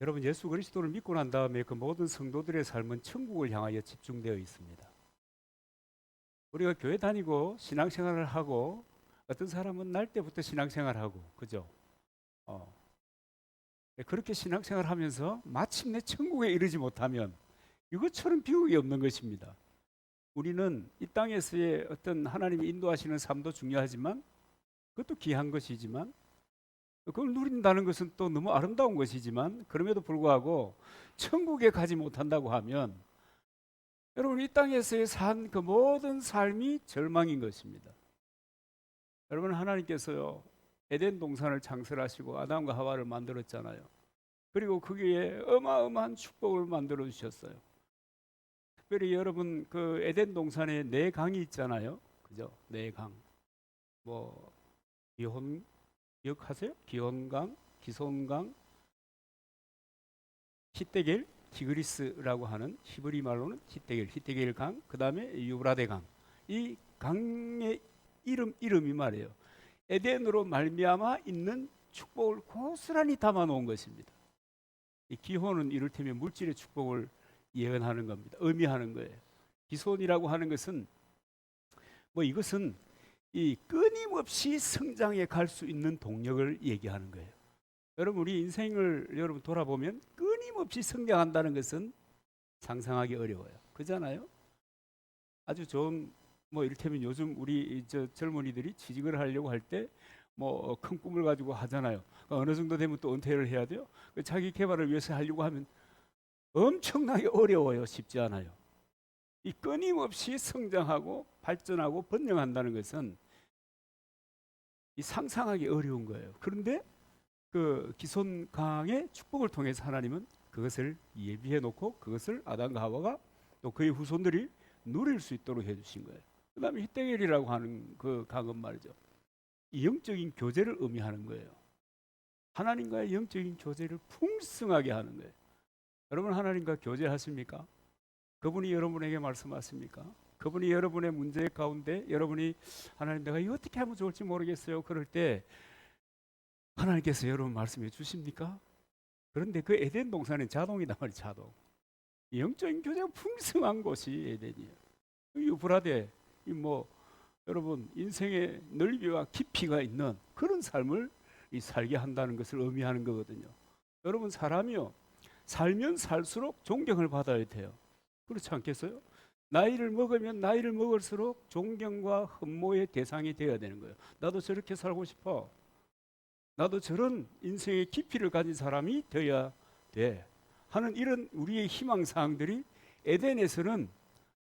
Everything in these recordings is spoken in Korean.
여러분, 예수 그리스도를 믿고 난 다음에 그 모든 성도들의 삶은 천국을 향하여 집중되어 있습니다. 우리가 교회 다니고 신앙생활을 하고, 어떤 사람은 날 때부터 신앙생활을 하고, 그죠? 어, 그렇게 신앙생활을 하면서 마침내 천국에 이르지 못하면 이것처럼 비극이 없는 것입니다. 우리는 이 땅에서의 어떤 하나님이 인도하시는 삶도 중요하지만, 그것도 귀한 것이지만, 그걸 누린다는 것은 또 너무 아름다운 것이지만, 그럼에도 불구하고 천국에 가지 못한다고 하면 여러분, 이 땅에서의 산 그 모든 삶이 절망인 것입니다. 여러분, 하나님께서요, 에덴 동산을 창설하시고 아담과 하와를 만들었잖아요. 그리고 거기에 어마어마한 축복을 만들어 주셨어요. 특별히 여러분, 그 에덴 동산에 네 강이 있잖아요. 그죠? 네 강. 뭐 기혼, 기억하세요? 기혼강, 기손강, 히데겔, 티그리스라고 하는 히브리 말로는 히데겔 강, 그 다음에 유브라데 강. 이 강의 이름이 말이에요. 에덴으로 말미암아 있는 축복을 고스란히 담아 놓은 것입니다. 이 기혼은 이를테면 물질의 축복을 예언하는 겁니다. 의미하는 거예요. 기손이라고 하는 것은 뭐 이것은 이 끊임없이 성장해 갈 수 있는 동력을 얘기하는 거예요. 여러분, 우리 인생을 여러분 돌아보면 끊임없이 성장한다는 것은 상상하기 어려워요. 그잖아요. 아주 좋은, 뭐 이를테면 요즘 우리 저 젊은이들이 취직을 하려고 할 때 뭐 큰 꿈을 가지고 하잖아요. 어느 정도 되면 또 은퇴를 해야 돼요. 자기 개발을 위해서 하려고 하면 엄청나게 어려워요. 쉽지 않아요. 이 끊임없이 성장하고 발전하고 번영한다는 것은 이 상상하기 어려운 거예요. 그런데 그 기손강의 축복을 통해서 하나님은 그것을 예비해 놓고 그것을 아담과 하와가 또 그의 후손들이 누릴 수 있도록 해주신 거예요. 그 다음에 히데겔이라고 하는 그 강은 말이죠, 이 영적인 교제를 의미하는 거예요. 하나님과의 영적인 교제를 풍성하게 하는 거예요. 여러분, 하나님과 교제하십니까? 그분이 여러분에게 말씀하십니까? 그분이 여러분의 문제 가운데 여러분이 하나님, 내가 이거 어떻게 하면 좋을지 모르겠어요, 그럴 때 하나님께서 여러분 말씀해 주십니까? 그런데 그 에덴 동산은 자동이다 말이에요. 자동. 영적인 교제가 풍성한 곳이 에덴이에요. 유브라데, 뭐 여러분 인생의 넓이와 깊이가 있는 그런 삶을 살게 한다는 것을 의미하는 거거든요. 여러분, 사람이요, 살면 살수록 존경을 받아야 돼요. 그렇지 않겠어요? 나이를 먹으면 나이를 먹을수록 존경과 흠모의 대상이 되어야 되는 거예요. 나도 저렇게 살고 싶어. 나도 저런 인생의 깊이를 가진 사람이 되어야 돼 하는 이런 우리의 희망사항들이 에덴에서는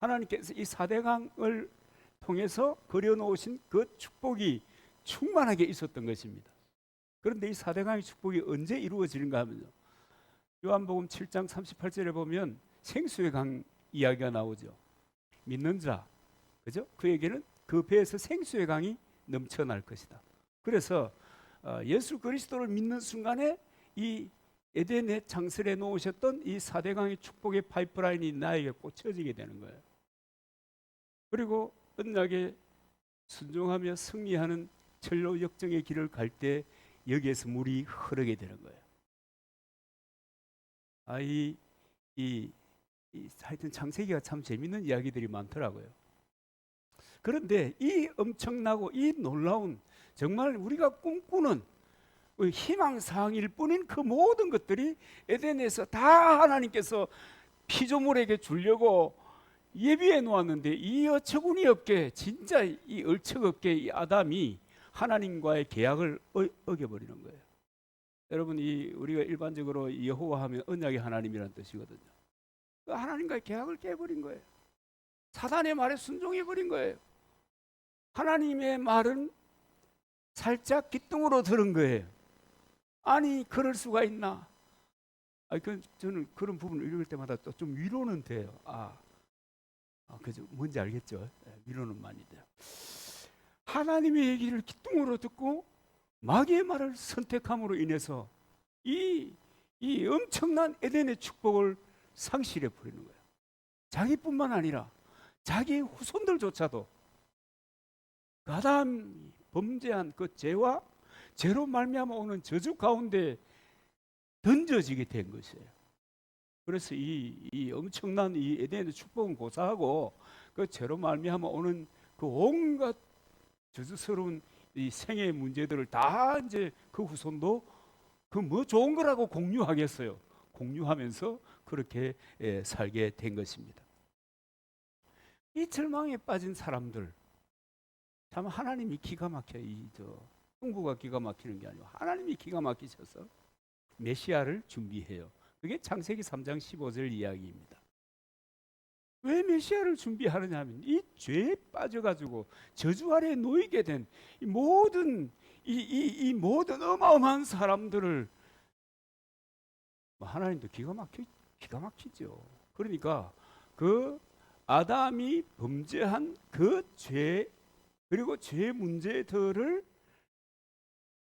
하나님께서 이 사대강을 통해서 그려놓으신 그 축복이 충만하게 있었던 것입니다. 그런데 이 사대강의 축복이 언제 이루어지는가 하면요, 요한복음 7장 38절에 보면 생수의 강 이야기가 나오죠. 믿는 자, 그죠? 그에게는 그 배에서 생수의 강이 넘쳐날 것이다. 그래서 예수 그리스도를 믿는 순간에 이 에덴에 창설해 놓으셨던 이 사대강의 축복의 파이프라인이 나에게 꽂혀지게 되는 거예요. 그리고 언약에 순종하며 승리하는 철로 역정의 길을 갈 때 여기에서 물이 흐르게 되는 거예요. 하여튼 창세기가 참 재밌는 이야기들이 많더라고요. 그런데 이 엄청나고 이 놀라운, 정말 우리가 꿈꾸는 희망사항일 뿐인 그 모든 것들이 에덴에서 다 하나님께서 피조물에게 주려고 예비해 놓았는데, 이 어처구니 없게, 진짜 이 얼척없게 이 아담이 하나님과의 계약을 어겨버리는 거예요. 여러분, 우리가 일반적으로 여호와 하면 언약의 하나님이라는 뜻이거든요. 그 하나님과의 계약을 깨버린 거예요. 사단의 말에 순종해버린 거예요. 하나님의 말은 살짝 귓등으로 들은 거예요. 아니, 그럴 수가 있나? 저는 그런 부분을 읽을 때마다 또 좀 위로는 돼요. 그죠? 뭔지 알겠죠? 위로는 많이 돼요. 하나님의 얘기를 귓등으로 듣고 마귀의 말을 선택함으로 인해서 이 엄청난 에덴의 축복을 상실해 버리는 거예요. 자기뿐만 아니라 자기의 후손들조차도 그 아담이 범죄한 그 죄와 죄로 말미암아 오는 저주 가운데 던져지게 된 것이에요. 그래서 이 엄청난 이 에덴의 축복은 고사하고 그 죄로 말미암아 오는 그 온갖 저주스러운 이 생의 문제들을 다 이제 그 후손도 그 뭐 좋은 거라고 공유하겠어요. 공유하면서 그렇게 살게 된 것입니다. 이 절망에 빠진 사람들, 참 하나님이 기가 막혀. 이저 흥부가 기가 막히는 게 아니고 하나님이 기가 막히셔서 메시아를 준비해요. 그게 창세기 3장 15절 이야기입니다. 왜 메시아를 준비하느냐 하면 이 죄에 빠져가지고 저주 아래에 놓이게 된 이 모든 어마어마한 사람들을 하나님도 기가 막히죠. 그러니까 그 아담이 범죄한 그 죄 그리고 죄 문제들을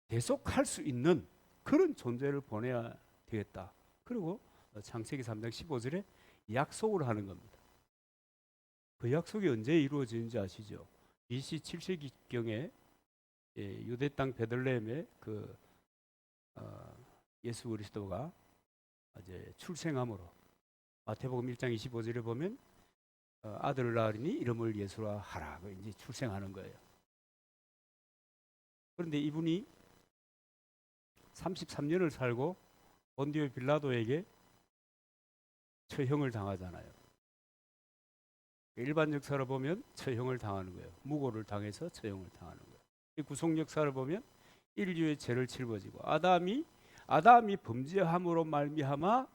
계속할 수 있는 그런 존재를 보내야 되겠다. 그리고 창세기 3장 15절에 약속을 하는 겁니다. 그 약속이 언제 이루어지는지 아시죠? BC 7세기경에 유대 땅 베들레헴에 그 예수 그리스도가 이제 출생함으로 마태복음 1장 25절에 보면 아들을 낳으니 이름을 예수라 하라. 이제 출생하는 거예요. 그런데 이분이 33년을 살고 본디오 빌라도에게 처형을 당하잖아요. 일반 역사를 보면 처형을 당하는 거예요. 무고를 당해서 처형을 당하는 거예요. 구속 역사를 보면 인류의 죄를 짊어지고 아담이 범죄함으로 말미암아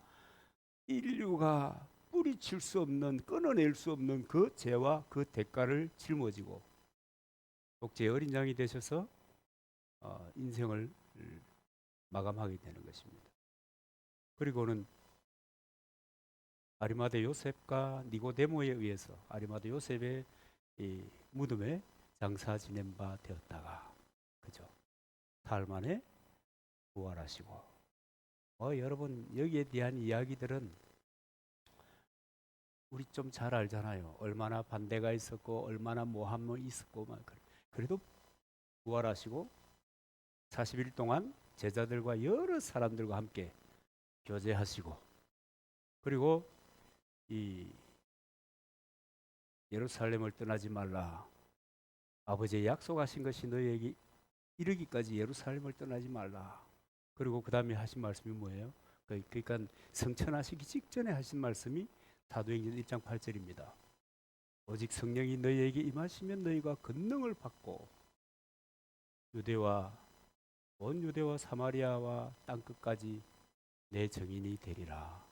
인류가 뿌리칠 수 없는 끊어낼 수 없는 그 죄와 그 대가를 짊어지고 독재의 어린 양이 되셔서 인생을 마감하게 되는 것입니다. 그리고는 아리마대 요셉과 니고데모에 의해서 아리마대 요셉의 이 무덤에 장사 지낸 바 되었다가 그죠? 사흘 만에 부활하시고 여러분 여기에 대한 이야기들은 우리 좀 잘 알잖아요. 얼마나 반대가 있었고 얼마나 모함이 있었고 그래도 부활하시고 40일 동안 제자들과 여러 사람들과 함께 교제하시고 그리고 이 예루살렘을 떠나지 말라. 아버지의 약속하신 것이 너희에게 이르기까지 예루살렘을 떠나지 말라. 그리고 그 다음에 하신 말씀이 뭐예요? 그러니까 성천하시기 직전에 하신 말씀이 사도행전 1장 8절입니다. 오직 성령이 너희에게 임하시면 너희가 권능을 받고 온 유대와 사마리아와 땅끝까지 내 증인이 되리라.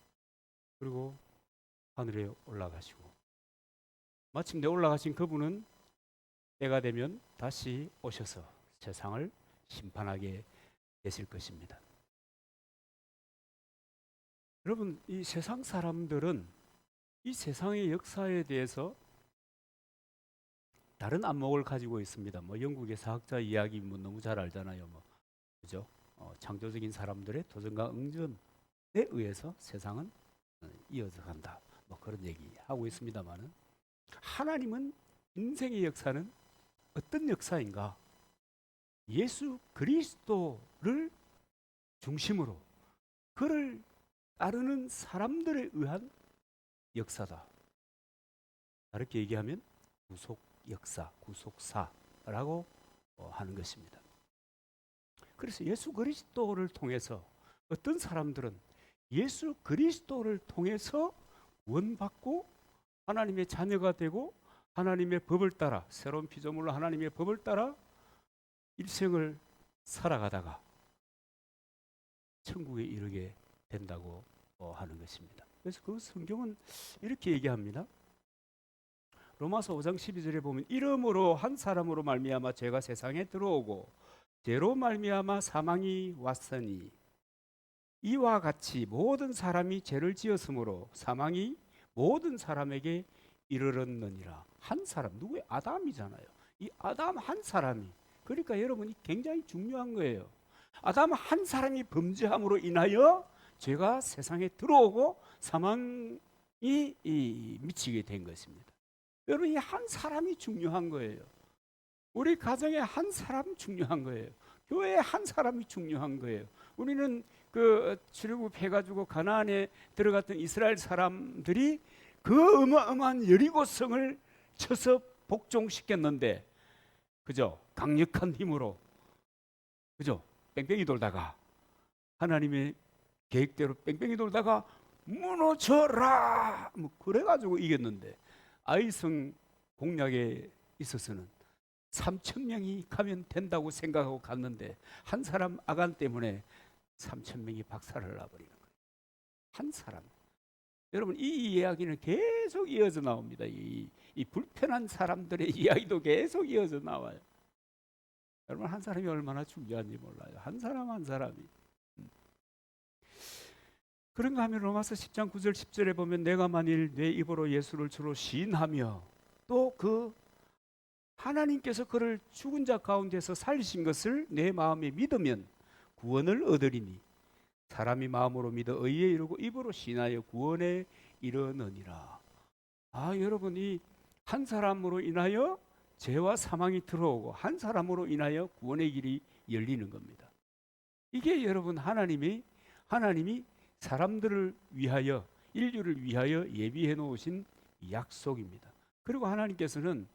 그리고 하늘에 올라가시고 마침내 올라가신 그분은 때가 되면 다시 오셔서 세상을 심판하게 되실 것입니다. 여러분, 이 세상 사람들은 이 세상의 역사에 대해서 다른 안목을 가지고 있습니다. 영국의 사학자 이야기 너무 잘 알잖아요. 그죠? 창조적인 사람들의 도전과 응전에 의해서 세상은 이어져 간다. 그런 얘기 하고 있습니다만은 하나님은 인생의 역사는 어떤 역사인가? 예수 그리스도를 중심으로 그를 따르는 사람들에 의한 역사다. 다르게 얘기하면 구속 역사, 구속사라고 하는 것입니다. 그래서 예수 그리스도를 통해서 어떤 사람들은 예수 그리스도를 통해서 구원받고 하나님의 자녀가 되고 하나님의 법을 따라 새로운 피조물로 하나님의 법을 따라 일생을 살아가다가 천국에 이르게 된다고 하는 것입니다. 그래서 그 성경은 이렇게 얘기합니다. 로마서 5장 12절에 보면 이름으로 한 사람으로 말미암아 죄가 세상에 들어오고 죄로 말미암아 사망이 왔으니 이와 같이 모든 사람이 죄를 지었으므로 사망이 모든 사람에게 이르렀느니라. 한 사람, 누구의? 아담이잖아요. 이 아담 한 사람이, 그러니까 여러분이 굉장히 중요한 거예요. 아담 한 사람이 범죄함으로 인하여 죄가 세상에 들어오고 사망이 미치게 된 것입니다. 여러분, 이 한 사람이 중요한 거예요. 우리 가정에 한 사람 중요한 거예요. 교회에 한 사람이 중요한 거예요. 우리는 그 출애굽해가지고 가나안에 들어갔던 이스라엘 사람들이 그 어마어마한 여리고성을 쳐서 복종시켰는데, 그죠? 강력한 힘으로, 그죠? 뺑뺑이 돌다가 하나님의 계획대로 뺑뺑이 돌다가 무너져라 뭐 그래가지고 이겼는데, 아이성 공략에 있어서는 3천 명이 가면 된다고 생각하고 갔는데 한 사람 아간 때문에 3천 명이 박살을 나버리는 거예요. 한 사람. 여러분, 이 이야기는 계속 이어져 나옵니다. 이 불편한 사람들의 이야기도 계속 이어져 나와요. 여러분, 한 사람이 얼마나 중요한지 몰라요. 한 사람 한 사람이. 그런가 하면 로마서 10장 9절 10절에 보면 내가 만일 내 입으로 예수를 주로 시인하며 또 그 하나님께서 그를 죽은 자 가운데서 살리신 것을 내 마음에 믿으면 구원을 얻으리니 사람이 마음으로 믿어 의에 이르고 입으로 시인하여 구원에 이르느니라. 여러분이 한 사람으로 인하여 죄와 사망이 들어오고 한 사람으로 인하여 구원의 길이 열리는 겁니다. 이게 여러분 하나님이 사람들을 위하여, 인류를 위하여 예비해 놓으신 약속입니다. 그리고 하나님께서는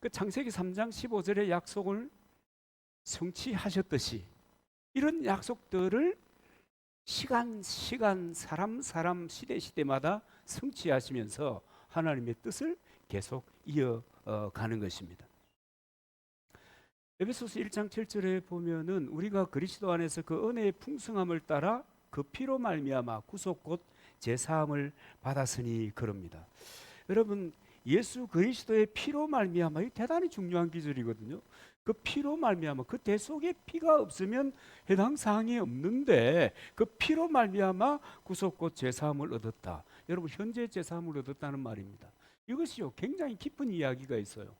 그 창세기 3장 15절의 약속을 성취하셨듯이 이런 약속들을 시간 사람 시대마다 성취하시면서 하나님의 뜻을 계속 이어가는 것입니다. 에베소서 1장 7절에 보면은 우리가 그리스도 안에서 그 은혜의 풍성함을 따라 그 피로 말미암아 구속 곧 제사함을 받았으니 그럽니다. 여러분, 예수 그리스도의 피로 말미암아, 이 대단히 중요한 기절이거든요. 그 피로 말미암아, 그 대속의 피가 없으면 해당 사항이 없는데 그 피로 말미암아 구속 곧 제사함을 얻었다. 여러분, 현재 제사함을 얻었다는 말입니다. 이것이요, 굉장히 깊은 이야기가 있어요.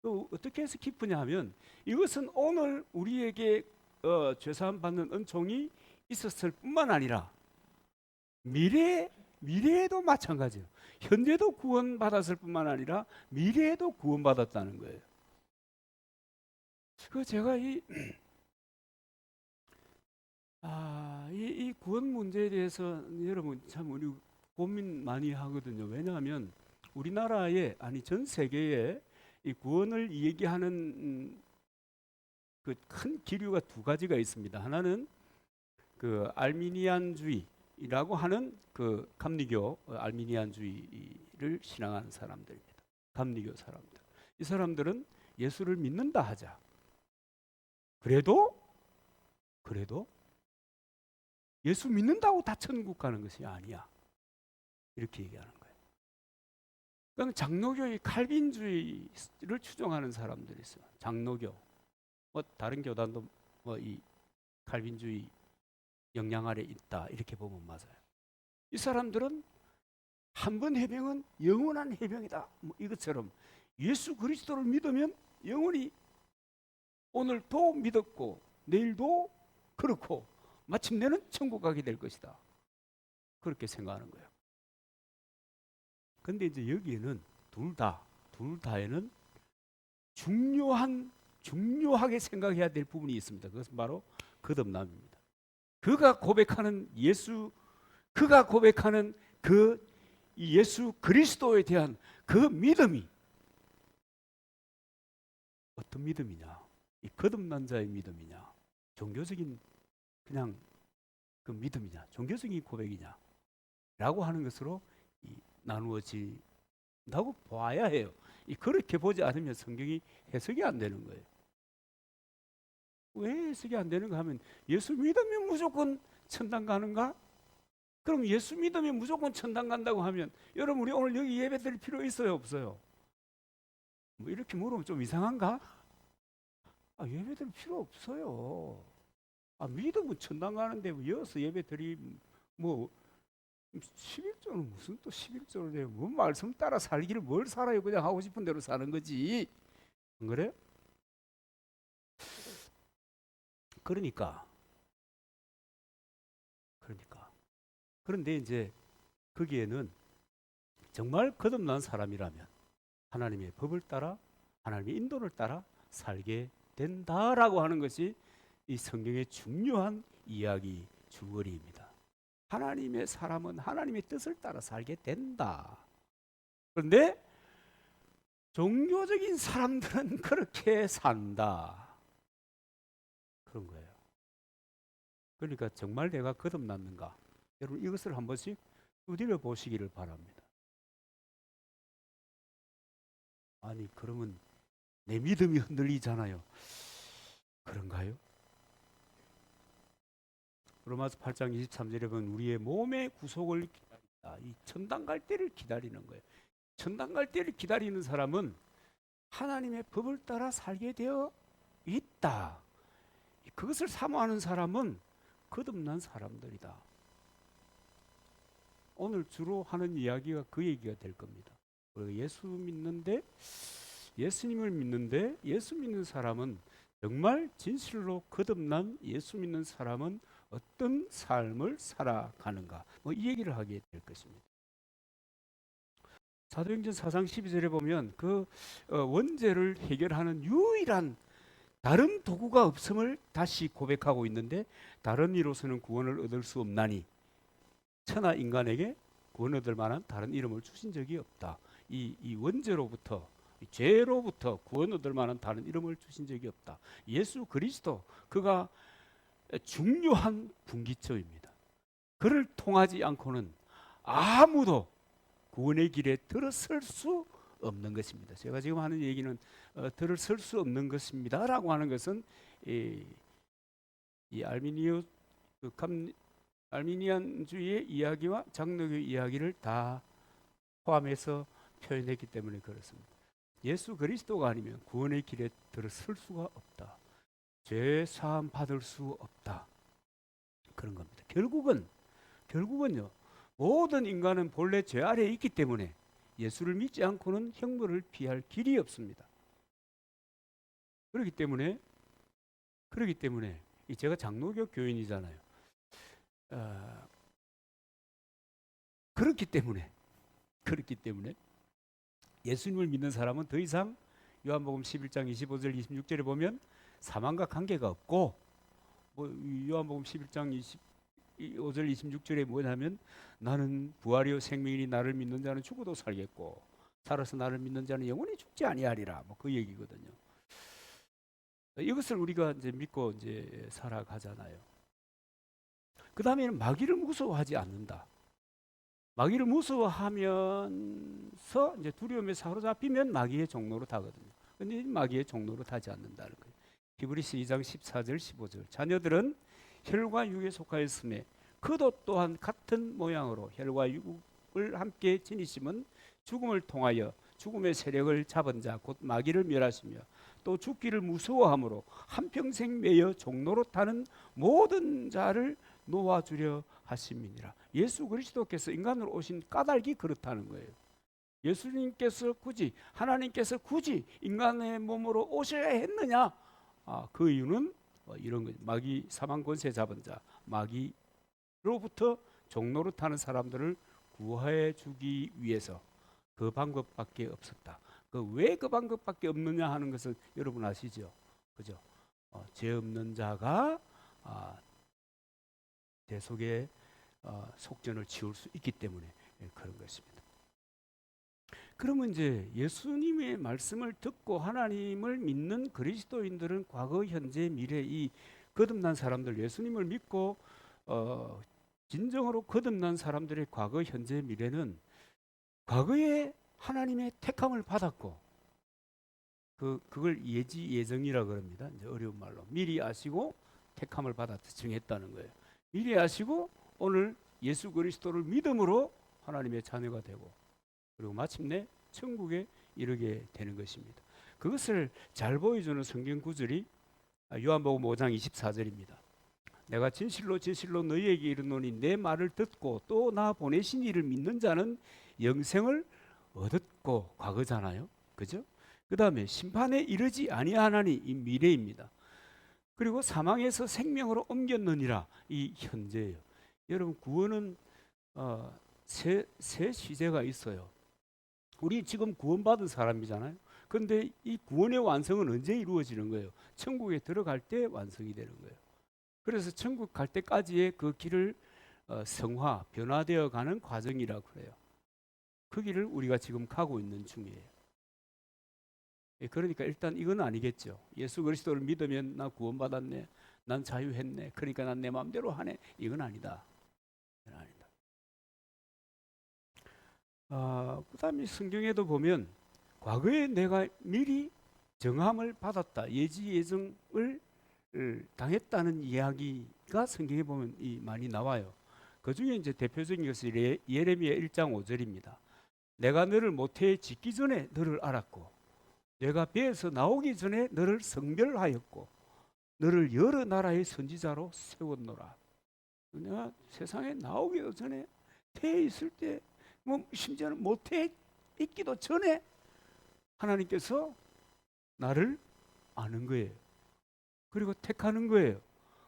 또 어떻게 해서 깊으냐 하면, 이것은 오늘 우리에게 제사함 받는 은총이 있었을 뿐만 아니라 미래에도 마찬가지예요. 현재도 구원받았을 뿐만 아니라 미래에도 구원받았다는 거예요. 그 제가 이 구원 문제에 대해서 여러분 참 우리 고민 많이 하거든요. 왜냐하면 우리나라에, 아니 전 세계에 이 구원을 얘기하는 그 큰 기류가 두 가지가 있습니다. 하나는 그 알미니안주의라고 하는 그 감리교 알미니안주의를 신앙하는 사람들입니다. 감리교 사람들. 이 사람들은 예수를 믿는다 하자. 그래도 예수 믿는다고 다 천국 가는 것이 아니야. 이렇게 얘기하는 거예요. 그러니까 장로교의 칼빈주의를 추종하는 사람들이 있어요. 장로교. 다른 교단도 이 칼빈주의 영향 아래 있다, 이렇게 보면 맞아요. 이 사람들은 한 번 해병은 영원한 해병이다, 이것처럼 예수 그리스도를 믿으면 영원히 오늘도 믿었고 내일도 그렇고 마침내는 천국 가게 될 것이다, 그렇게 생각하는 거예요. 근데 이제 여기에는 둘 다에는 중요하게 생각해야 될 부분이 있습니다. 그것은 바로 거듭남입니다. 그가 고백하는 그 예수 그리스도에 대한 그 믿음이 어떤 믿음이냐? 이 거듭난 자의 믿음이냐? 종교적인 그냥 그 믿음이냐? 종교적인 고백이냐? 라고 하는 것으로 나누어진다고 봐야 해요. 그렇게 보지 않으면 성경이 해석이 안 되는 거예요. 왜 해석이 안 되는가 하면, 예수 믿으면 무조건 천당 가는가? 그럼 예수 믿으면 무조건 천당 간다고 하면 여러분, 우리 오늘 여기 예배 드릴 필요 있어요, 없어요? 이렇게 물으면 좀 이상한가? 예배 드릴 필요 없어요. 믿으면 천당 가는데 여기서 예배 드리 11조는 무슨 또 11조를 해요? 말씀 따라 살기를 뭘 살아요? 그냥 하고 싶은 대로 사는 거지. 안 그래? 그러니까 그런데 이제 거기에는 정말 거듭난 사람이라면 하나님의 법을 따라, 하나님의 인도를 따라 살게 된다라고 하는 것이 이 성경의 중요한 이야기입니다. 주거리입니다. 하나님의 사람은 하나님의 뜻을 따라 살게 된다. 그런데 종교적인 사람들은 그렇게 산다. 그런 거예요. 그러니까 정말 내가 거듭났는가? 여러분 이것을 한 번씩 두드려 보시기를 바랍니다. 아니 그러면 내 믿음이 흔들리잖아요. 그런가요? 로마서 8장 23절에 보면 우리의 몸의 구속을 기다린다. 이 천당 갈 때를 기다리는 거예요. 천당 갈 때를 기다리는 사람은 하나님의 법을 따라 살게 되어 있다. 그것을 사모하는 사람은 거듭난 사람들이다. 오늘 주로 하는 이야기가 그 얘기가 될 겁니다. 예수님을 믿는데 예수 믿는 사람은 정말 진실로 거듭난 예수 믿는 사람은 어떤 삶을 살아가는가, 이 얘기를 하게 될 것입니다. 사도행전 4장 12절에 보면 그 원죄를 해결하는 유일한 다른 도구가 없음을 다시 고백하고 있는데, 다른 이로서는 구원을 얻을 수 없나니 천하 인간에게 구원 얻을 만한 다른 이름을 주신 적이 없다. 이 원죄로부터, 이 죄로부터 구원 얻을 만한 다른 이름을 주신 적이 없다. 예수 그리스도, 그가 중요한 분기점입니다. 그를 통하지 않고는 아무도 구원의 길에 들어설 수 없는 것입니다. 제가 지금 하는 얘기는 들어설 수 없는 것입니다 라고 하는 것은 이 알미니안주의의 이야기와 장로교의 이야기를 다 포함해서 표현했기 때문에 그렇습니다. 예수 그리스도가 아니면 구원의 길에 들어설 수가 없다. 죄 사함 받을 수 없다. 그런 겁니다. 결국은요, 모든 인간은 본래 죄 아래에 있기 때문에 예수를 믿지 않고는 형벌을 피할 길이 없습니다. 그렇기 때문에 제가 장로교 교인이잖아요. 그렇기 때문에 예수님을 믿는 사람은 더 이상 요한복음 11장 25절 26절에 보면 사망과 관계가 없고, 요한복음 11장 25절 26절에 뭐냐면 나는 부활이요 생명이니 나를 믿는 자는 죽어도 살겠고 살아서 나를 믿는 자는 영원히 죽지 아니하리라, 그 얘기거든요. 이것을 우리가 이제 믿고 이제 살아가잖아요. 그 다음에는 마귀를 무서워하지 않는다. 마귀를 무서워하면서 이제 두려움에 사로잡히면 마귀의 종로로 타거든요. 근데 마귀의 종로로 타지 않는다는 거예요. 히브리서 2장 14절 15절 자녀들은 혈과 육에 속하였음에 그도 또한 같은 모양으로 혈과 육을 함께 지니심은 죽음을 통하여 죽음의 세력을 잡은 자 곧 마귀를 멸하시며 또 죽기를 무서워함으로 한평생 매여 종로로 타는 모든 자를 놓아주려 하심이니라. 예수 그리스도께서 인간으로 오신 까닭이 그렇다는 거예요. 하나님께서 굳이 인간의 몸으로 오셔야 했느냐? 그 이유는 이런 거죠. 마귀 사망 권세 잡은 자, 마귀로부터 종로로 타는 사람들을 구해 주기 위해서 그 방법밖에 없었다. 왜 그 방법밖에 없느냐 하는 것은 여러분 아시죠? 그죠? 죄 없는 자가 제 속에 속전을 지울 수 있기 때문에 그런 것입니다. 그러면 이제 예수님의 말씀을 듣고 하나님을 믿는 그리스도인들은 과거, 현재, 미래, 이 거듭난 사람들, 예수님을 믿고 진정으로 거듭난 사람들의 과거, 현재, 미래는 과거에 하나님의 택함을 받았고, 그걸 예정이라 그럽니다. 이제 어려운 말로 미리 아시고 택함을 받아 정했다는 거예요. 미리 아시고 오늘 예수 그리스도를 믿음으로 하나님의 자녀가 되고, 그리고 마침내 천국에 이르게 되는 것입니다. 그것을 잘 보여주는 성경 구절이 요한복음 5장 24절입니다. 내가 진실로 너희에게 이르노니 내 말을 듣고 또 나 보내신 이를 믿는 자는 영생을 얻었고, 과거잖아요. 그죠? 그 다음에 심판에 이르지 아니하나니, 이 미래입니다. 그리고 사망에서 생명으로 옮겼느니라, 이 현재예요. 여러분, 구원은 세 시제가 있어요. 우리 지금 구원받은 사람이잖아요. 그런데 이 구원의 완성은 언제 이루어지는 거예요? 천국에 들어갈 때 완성이 되는 거예요. 그래서 천국 갈 때까지의 그 길을 성화, 변화되어 가는 과정이라고 그래요. 그 길을 우리가 지금 가고 있는 중이에요. 예, 그러니까 일단 이건 아니겠죠. 예수 그리스도를 믿으면 나 구원받았네, 난 자유했네, 그러니까 난 내 마음대로 하네. 이건 아니다. 이건 아니다. 그다음에 성경에도 보면 과거에 내가 미리 정함을 받았다, 예지 예정을 당했다는 이야기가 성경에 보면 많이 나와요. 그 중에 이제 대표적인 것이 예레미야 1장 5절입니다. 내가 너를 모태에 짓기 전에 너를 알았고, 내가 배에서 나오기 전에 너를 성별하였고, 너를 여러 나라의 선지자로 세웠노라. 내가 세상에 나오기도 전에, 태에 있을 때, 뭐 심지어는 모태에 있기도 전에 하나님께서 나를 아는 거예요. 그리고 택하는 거예요.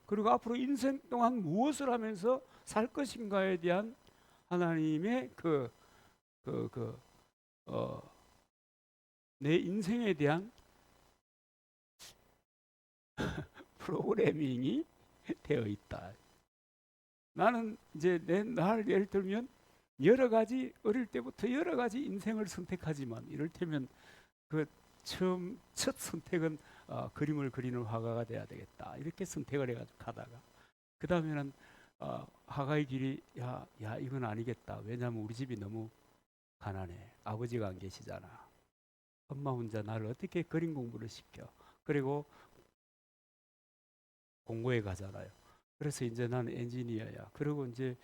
그리고 앞으로 인생 동안 무엇을 하면서 살 것인가에 대한 하나님의 내 인생에 대한 프로그래밍이 되어 있다. 나는 이제 날 예를 들면 여러 가지, 어릴 때부터 여러 가지 인생을 선택하지만, 이를테면 그 첫 선택은 그림을 그리는 화가가 돼야 되겠다, 이렇게 선택을 해가지고 가다가, 그 다음에는 화가의 길이 야 이건 아니겠다. 왜냐하면 우리 집이 너무 가난해. 아버지가 안 계시잖아. 엄마 혼자 나를 어떻게 그림 공부를 시켜. 그리고 공고에 가잖아요. 그래서 이제 나는 엔지니어야. 그리고 이제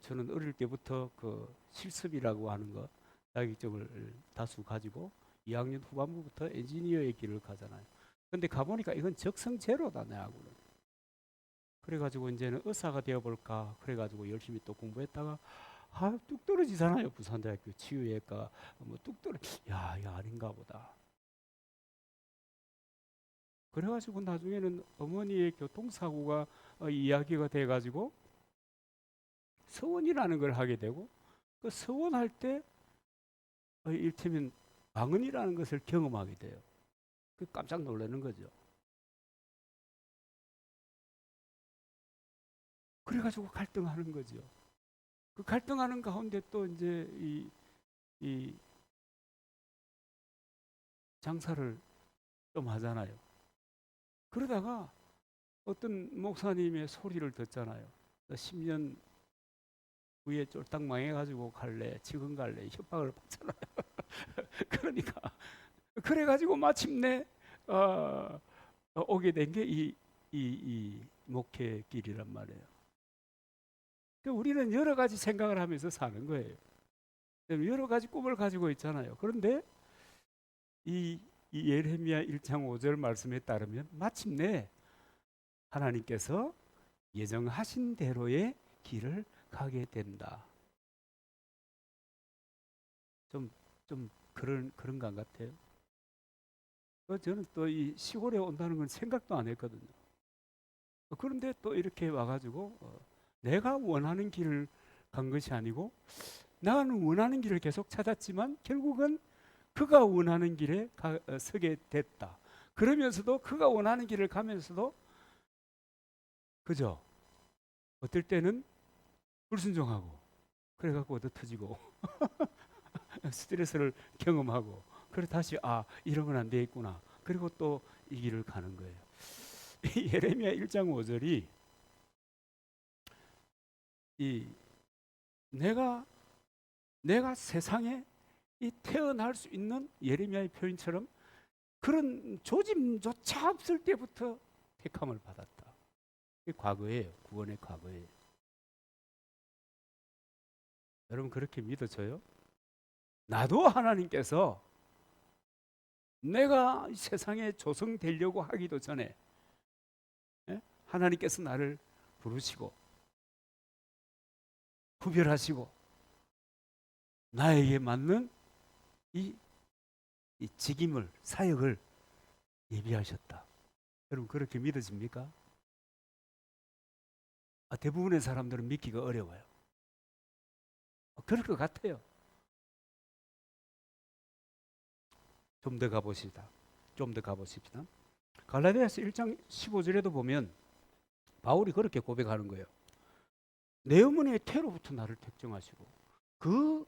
저는 어릴 때부터 그 실습이라고 하는 거, 자격증을 다수 가지고 2학년 후반부부터 엔지니어의 길을 가잖아요. 근데 가보니까 이건 적성 제로다, 내하고는. 그래가지고 이제는 의사가 되어볼까, 그래가지고 열심히 또 공부했다가 뚝 떨어지잖아요. 부산대학교 치유외과 뭐 뚝 떨어. 야, 이거 아닌가 보다. 그래가지고 나중에는 어머니의 교통사고가 이야기가 돼가지고 서원이라는 걸 하게 되고, 그 서원할 때 일테면 방언이라는 것을 경험하게 돼요. 그 깜짝 놀라는 거죠. 그래가지고 갈등하는 거죠. 그 갈등하는 가운데 또 이제 이 장사를 좀 하잖아요. 그러다가 어떤 목사님의 소리를 듣잖아요. 10년 후에 쫄딱 망해가지고 갈래, 지금 갈래, 협박을 받잖아요. 그러니까 그래가지고 마침내 오게 된 게 이 목회 길이란 말이에요. 그러니까 우리는 여러 가지 생각을 하면서 사는 거예요. 여러 가지 꿈을 가지고 있잖아요. 그런데 이 예레미야 1장 5절 말씀에 따르면 마침내 하나님께서 예정하신 대로의 길을 가게 된다. 좀 그런 것 같아요. 저는 또 이 시골에 온다는 건 생각도 안 했거든요. 그런데 또 이렇게 와가지고 내가 원하는 길을 간 것이 아니고, 나는 원하는 길을 계속 찾았지만 결국은 그가 원하는 길에 서게 됐다. 그러면서도 그가 원하는 길을 가면서도, 그죠? 어떨 때는 불순종하고, 그래갖고 얻어 터지고 스트레스를 경험하고, 그래 다시 이러면 안 되겠구나. 그리고 또 이 길을 가는 거예요. 예레미야 1장 5절이 이 내가 세상에 이 태어날 수 있는 예레미야의 표현처럼 그런 조짐조차 없을 때부터 택함을 받았다. 이게 과거예요. 구원의 과거예요. 여러분 그렇게 믿어져요? 나도 하나님께서 내가 세상에 조성되려고 하기도 전에 하나님께서 나를 부르시고 구별하시고 나에게 맞는 이 직임을, 사역을 예비하셨다. 여러분 그렇게 믿어집니까? 대부분의 사람들은 믿기가 어려워요. 그럴 것 같아요. 좀 더 가보십시다. 갈라디아서 1장 15절에도 보면 바울이 그렇게 고백하는 거예요. 내 어머니의 태로부터 나를 택정하시고 그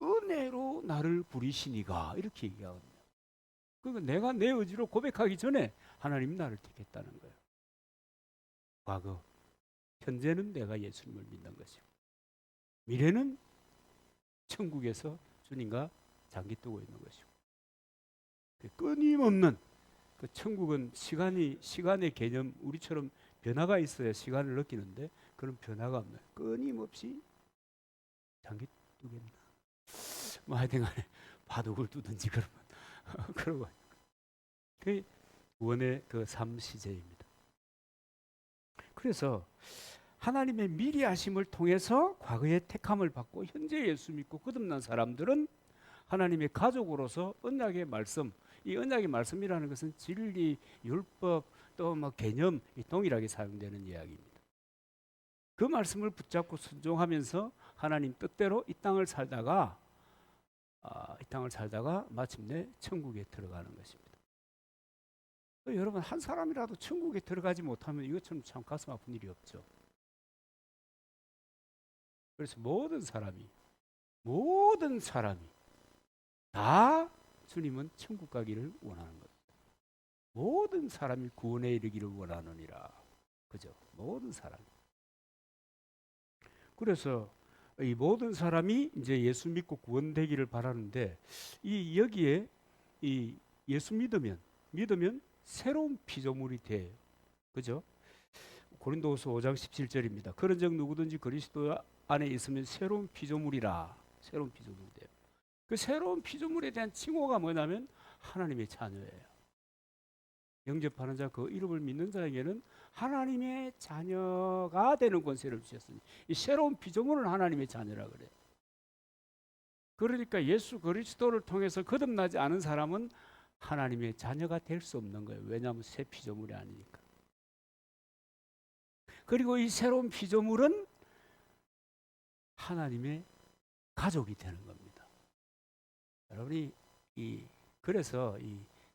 은혜로 나를 부리시니가, 이렇게 얘기하거든요. 그러니까 내가 내 의지로 고백하기 전에 하나님이 나를 택했다는 거예요. 과거, 현재는 내가 예수님을 믿는 것이고 미래는 천국에서 주님과 장기 뜨고 있는 것이고, 끊임없는 그 천국은 시간의 개념, 우리처럼 변화가 있어야 시간을 느끼는데 그런 변화가 없나요? 끊임없이 장기 뜨겠나? 뭐 하여튼간에 바둑을 두든지 그러면 그러고, 그 구원의 그 삶 시제입니다. 그래서 하나님의 미리 하심을 통해서 과거의 택함을 받고 현재 예수 믿고 거듭난 사람들은 하나님의 가족으로서 언약의 말씀, 이 언약의 말씀이라는 것은 진리, 율법, 또 뭐 개념, 동일하게 사용되는 이야기입니다. 그 말씀을 붙잡고 순종하면서 하나님 뜻대로 이 땅을 살다가 마침내 천국에 들어가는 것입니다. 여러분, 한 사람이라도 천국에 들어가지 못하면 이것처럼 참 가슴 아픈 일이 없죠. 그래서 모든 사람이 다 주님은 천국 가기를 원하는 겁니다. 모든 사람이 구원에 이르기를 원하느니라. 그죠? 모든 사람. 그래서 이 모든 사람이 이제 예수 믿고 구원되기를 바라는데, 이 여기에 이 예수 믿으면 새로운 피조물이 돼요. 그죠? 고린도후서 5장 17절입니다. 그런즉 누구든지 그리스도 안에 있으면 새로운 피조물이라. 새로운 피조물이 돼요. 그 새로운 피조물에 대한 칭호가 뭐냐면 하나님의 자녀예요. 영접하는 자, 그 이름을 믿는 자에게는 하나님의 자녀가 되는 권세를 주셨으니, 이 새로운 피조물은 하나님의 자녀라 그래요. 그러니까 예수 그리스도를 통해서 거듭나지 않은 사람은 하나님의 자녀가 될 수 없는 거예요. 왜냐하면 새 피조물이 아니니까. 그리고 이 새로운 피조물은 하나님의 가족이 되는 겁니다. 여러분이 그래서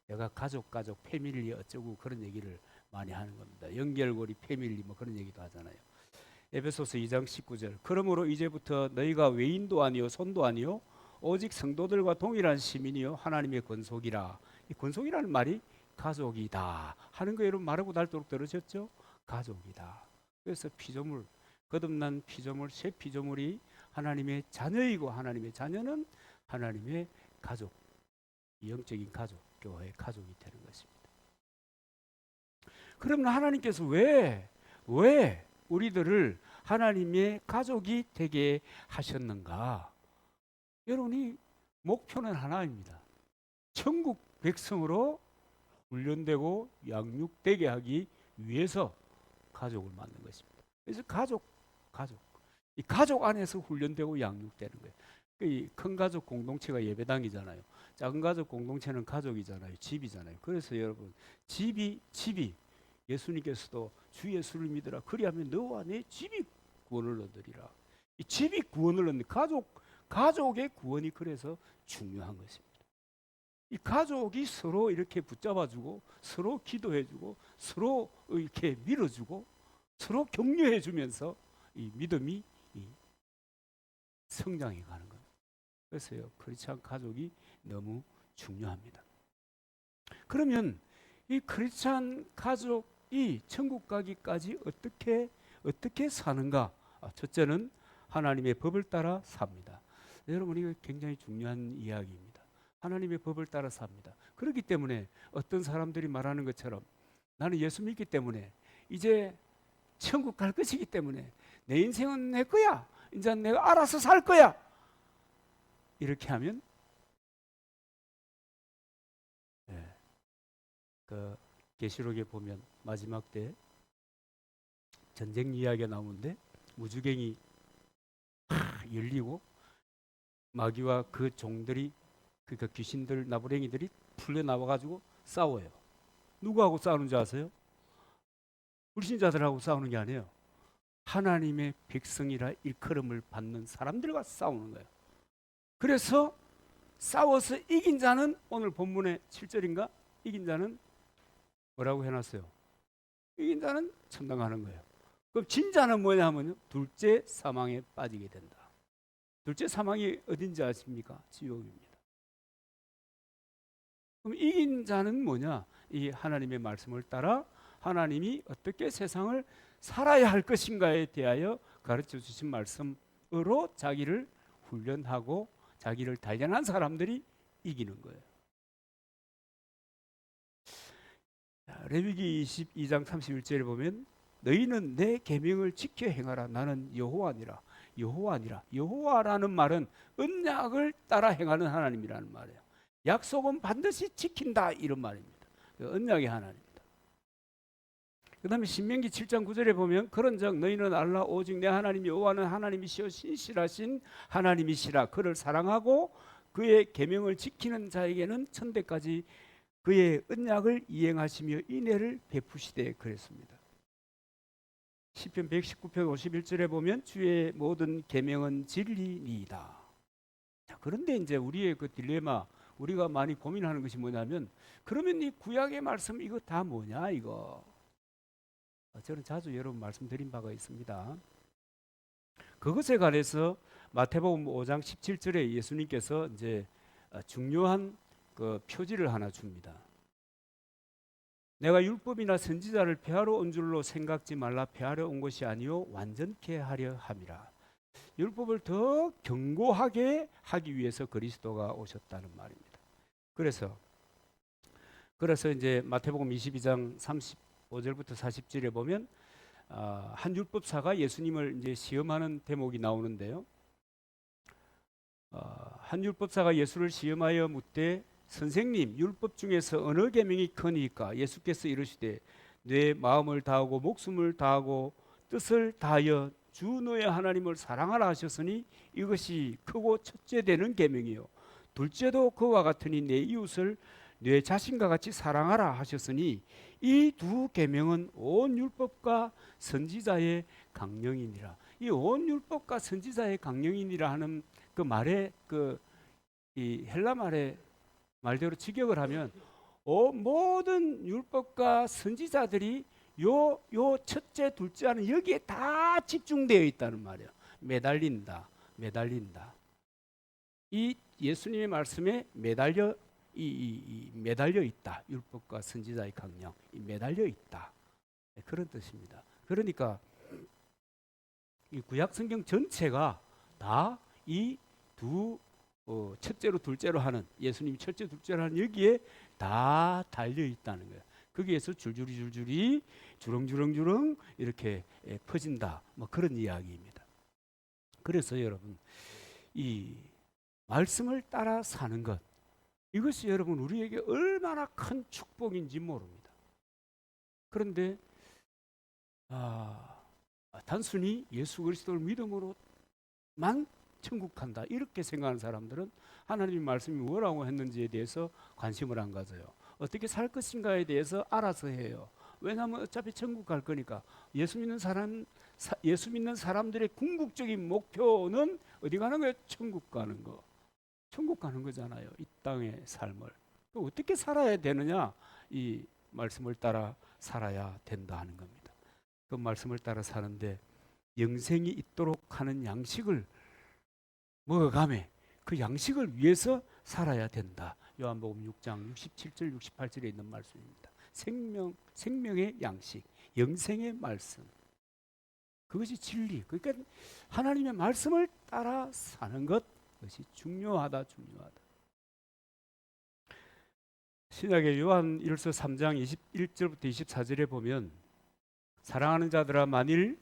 내가 가족 패밀리 어쩌고 그런 얘기를 많이 하는 겁니다. 연결고리 패밀리 뭐 그런 얘기도 하잖아요. 에베소서 2장 19절. 그러므로 이제부터 너희가 외인도 아니요 손도 아니요 오직 성도들과 동일한 시민이요 하나님의 권속이라. 이 권속이라는 말이 가족이다 하는 거 여러분 말하고 닳도록 들으셨죠? 가족이다. 그래서 피조물, 거듭난 피조물, 새 피조물이 하나님의 자녀이고, 하나님의 자녀는 하나님의 가족, 영적인 가족, 교회의 가족이 되는 것입니다. 그러면 하나님께서 왜 우리들을 하나님의 가족이 되게 하셨는가? 여러분이 목표는 하나입니다. 천국 백성으로 훈련되고 양육되게 하기 위해서 가족을 만든 것입니다. 그래서 이 가족 안에서 훈련되고 양육되는 거예요. 이 큰 가족 공동체가 예배당이잖아요. 작은 가족 공동체는 가족이잖아요. 집이잖아요. 그래서 여러분, 집이 예수님께서도 주 예수를 믿으라 그리하면 너와 내 집이 구원을 얻으리라. 이 집이 구원을 얻는 가족의 구원이 그래서 중요한 것입니다. 이 가족이 서로 이렇게 붙잡아주고 서로 기도해주고 서로 이렇게 밀어주고 서로 격려해주면서 이 믿음이 성장해 가는 겁니다. 그래서요, 크리스찬 가족이 너무 중요합니다. 그러면 이 크리스찬 가족이 천국 가기까지 어떻게 사는가? 첫째는 하나님의 법을 따라 삽니다. 여러분, 이거 굉장히 중요한 이야기입니다. 하나님의 법을 따라 삽니다. 그렇기 때문에 어떤 사람들이 말하는 것처럼 나는 예수 믿기 때문에 이제 천국 갈 것이기 때문에 내 인생은 내 거야. 이제 내가 알아서 살 거야. 이렇게 하면 그 계시록에 보면 마지막 때 전쟁 이야기가 나오는데 무주갱이 열리고 마귀와 그 종들이, 그 귀신들, 나부랭이들이 풀려 나와가지고 싸워요. 누구하고 싸우는지 아세요? 불신자들하고 싸우는 게 아니에요. 하나님의 백성이라 일컬음을 받는 사람들과 싸우는 거예요. 그래서 싸워서 이긴 자는, 오늘 본문의 7절인가? 이긴 자는 뭐라고 해놨어요? 이긴 자는 천당하는 거예요. 그럼 진자는 뭐냐면요, 둘째 사망에 빠지게 된다. 둘째 사망이 어딘지 아십니까? 지옥입니다. 그럼 이긴 자는 뭐냐? 이 하나님의 말씀을 따라 하나님이 어떻게 세상을 살아야 할 것인가에 대하여 가르쳐 주신 말씀으로 자기를 훈련하고 자기를 단련한 사람들이 이기는 거예요. 레위기 22장 31절에 보면 너희는 내 계명을 지켜 행하라. 나는 여호와니라. 여호와니라. 여호와라는 말은 언약을 따라 행하는 하나님이라는 말이에요. 약속은 반드시 지킨다 이런 말입니다. 언약의 하나님입니다. 그 다음에 신명기 7장 9절에 보면 그런즉 너희는 알라 오직 내 하나님 여호와는 하나님이시여 신실하신 하나님이시라. 그를 사랑하고 그의 계명을 지키는 자에게는 천대까지 그의 언약을 이행하시며 인애를 베푸시되 그랬습니다. 시편 119편 51절에 보면 주의 모든 계명은 진리니이다. 자, 그런데 이제 우리의 그 딜레마, 우리가 많이 고민하는 것이 뭐냐면 그러면 이 구약의 말씀 이거 다 뭐냐 이거. 저는 자주 여러분 말씀드린 바가 있습니다. 그것에 관해서 마태복음 5장 17절에 예수님께서 이제 중요한 그 표지를 하나 줍니다. 내가 율법이나 선지자를 폐하러 온 줄로 생각지 말라. 폐하러 온 것이 아니요 완전케 하려 함이라. 율법을 더 견고하게 하기 위해서 그리스도가 오셨다는 말입니다. 그래서 이제 마태복음 22장 35절부터 40절에 보면 한 율법사가 예수님을 이제 시험하는 대목이 나오는데요. 한 율법사가 예수를 시험하여 묻되 선생님 율법 중에서 어느 계명이 크니까? 예수께서 이르시되 내 마음을 다하고 목숨을 다하고 뜻을 다하여 주 너의 하나님을 사랑하라 하셨으니 이것이 크고 첫째 되는 계명이요 둘째도 그와 같으니 내 이웃을 내 자신과 같이 사랑하라 하셨으니 이 두 계명은 온 율법과 선지자의 강령이니라. 이 온 율법과 선지자의 강령이니라 하는 그 말에 이 헬라 말대로 직역을 하면 모든 율법과 선지자들이 요 첫째 둘째는 여기에 다 집중되어 있다는 말이에요. 매달린다. 이 예수님의 말씀에 매달려 있다. 율법과 선지자의 강령, 매달려 있다. 그런 뜻입니다. 그러니까 이 구약 성경 전체가 다 이 두 첫째로 둘째로 하는 예수님이 첫째 둘째로 하는 여기에 다 달려 있다는 거예요. 거기에서 줄줄이 주렁주렁 이렇게 퍼진다. 뭐 그런 이야기입니다. 그래서 여러분 이 말씀을 따라 사는 것 이것이 여러분 우리에게 얼마나 큰 축복인지 모릅니다. 그런데 단순히 예수 그리스도를 믿음으로만 천국 간다 이렇게 생각하는 사람들은 하나님의 말씀이 뭐라고 했는지에 대해서 관심을 안 가져요. 어떻게 살 것인가에 대해서 알아서 해요. 왜냐하면 어차피 천국 갈 거니까. 예수 믿는 사람들의 궁극적인 목표는 어디 가는 거예요? 천국 가는 거. 천국 가는 거잖아요. 이 땅의 삶을. 어떻게 살아야 되느냐? 이 말씀을 따라 살아야 된다 하는 겁니다. 그 말씀을 따라 사는데 영생이 있도록 하는 양식을 먹어가며 그 양식을 위해서 살아야 된다. 요한복음 6장 67절 68절에 있는 말씀입니다. 생명의 양식, 영생의 말씀. 그것이 진리. 그러니까 하나님의 말씀을 따라 사는 것, 그것이 중요하다. 신약의 요한 1서 3장 21절부터 24절에 보면 사랑하는 자들아 만일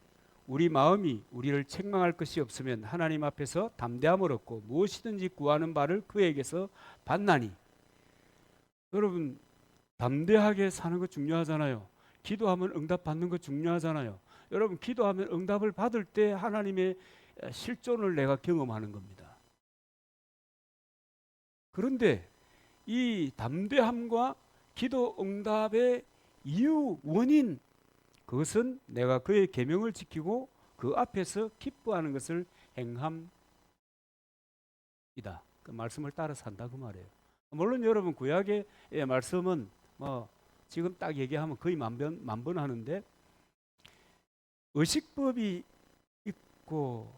우리 마음이 우리를 책망할 것이 없으면 하나님 앞에서 담대함을 얻고 무엇이든지 구하는 바를 그에게서 받나니. 여러분 담대하게 사는 것 중요하잖아요. 기도하면 응답 받는 것 중요하잖아요. 여러분 기도하면 응답을 받을 때 하나님의 실존을 내가 경험하는 겁니다. 그런데 이 담대함과 기도 응답의 이유 원인 그것은 내가 그의 계명을 지키고 그 앞에서 기뻐하는 것을 행함이다. 그 말씀을 따라 산다 그 말이에요. 물론 여러분 구약의 말씀은 뭐 지금 딱 얘기하면 거의 만번 하는데 의식법이 있고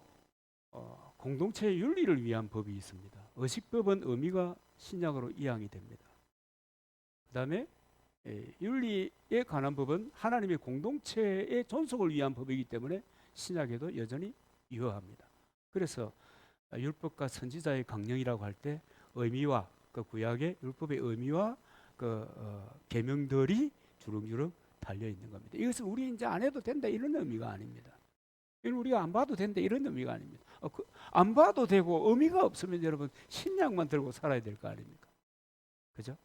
공동체 윤리를 위한 법이 있습니다. 의식법은 의미가 신약으로 이양이 됩니다. 그 다음에 윤리에 관한 법은 하나님의 공동체의 존속을 위한 법이기 때문에 신약에도 여전히 유효합니다. 그래서 율법과 선지자의 강령이라고 할 때 의미와 그 구약의 율법의 의미와 그 계명들이 주렁주렁 달려 있는 겁니다. 이것은 우리 이제 안 해도 된다 이런 의미가 아닙니다. 이건 우리가 안 봐도 된다 이런 의미가 아닙니다. 안 봐도 되고 의미가 없으면 여러분 신약만 들고 살아야 될 거 아닙니까? 그죠?